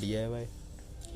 DIY.